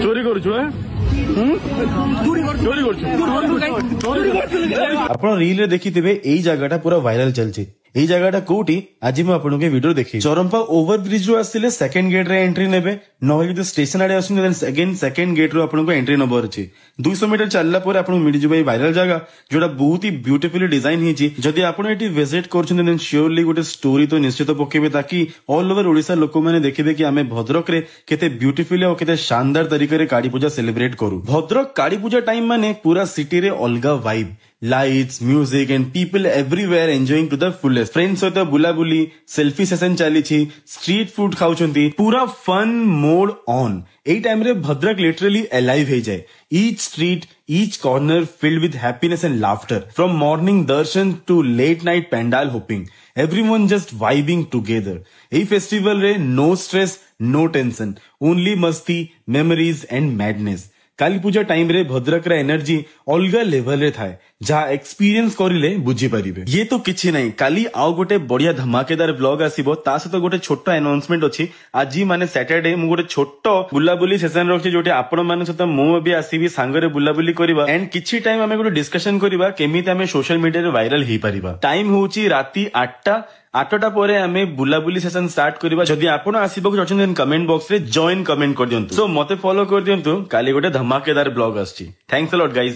ଚୋରି କରୁଛୁ ଆପଣ ରିଲ ରେ ଦେଖିଥିବେ ଏଇ ଜାଗାଟା ପୁରା ଭାଇରାଲ ଚାଲିଛି। এই জায়গাটা কোটি আজি মু আপনাকে ভিডিও দেখি চরম্পা ওভার ব্রিজ রু আসলে সেকেন্ড গেট রে এন্ট্রি নেবে নহলে যদি স্টেশন আড়ে আসুন দেন সেকেন্ড গেট রু আপনাকে এন্ট্রি নবার আছে 200 মিটার চাললা পরে আপনাকে মিলি যাবে এই ভাইরাল জায়গা যেটা বহুত হি বিউটিফুলি ডিজাইন হইছি। যদি আপনি এটি ভিজিট করছেন দেন শিওরলি গোটে স্টোরি তো নিশ্চিত পকেবে তাকি অল ওভার ওড়িশা লোক মানে দেখিবে কি আমি ভদ্রক রে কেতে বিউটিফুলি আর কেতে শানদার তরিকারে কালী পূজা সেলিব্রেট করু। ভদ্রক কালী পূজা টাইম মানে পুরা সিটি রে অলগা vibe lights, music and people everywhere enjoying to the fullest. Friends सहित बुलाबुली सेल्फी सेशन चली स्ट्रीट फूड खाऊंती पूरा फन मोड ऑन। এই টাইম রে ভদ্রক লিটারালি এলাইভ হয়ে যায়। each street each corner filled with happiness and laughter from morning darshan to late night pandal hopping everyone just vibing together। এই festival রে no stress no tension only masti memories and madness। Kali Puja time रे भद्रक रे energy अलगा level रे थाए जहा experience करिले बुझी परिबे। ये तो किछि नहीं काली आउ गोटे बढ़िया धमाकेदार ब्लॉग आसीबो ता सहित गोटे छोटो अनाउंसमेंट अछि। आज माने सैटरडे मु गोटे छोटो बुलाबुली सेशन रखछि जोटे आपण माने सहित मु भी आसीबी सांगरे बुलाबुली करबा एंड किछि टाइम हमें गोटे डिस्कशन करबा केमिति हमें सोशल मीडिया रे वायरल हेई परिबा। टाइम होउछि राती 8टा परे आमे बुलाबुली सेशन स्टार्ट करबा। जदि आपण आसीबो चाहछन देन कमेंट बॉक्स रे जॉइन कमेंट कर दियंतु। सो मते फॉलो कर दियंतु काली गोटे धमाकेदार ब्लॉग आछि। Thanks a lot guys.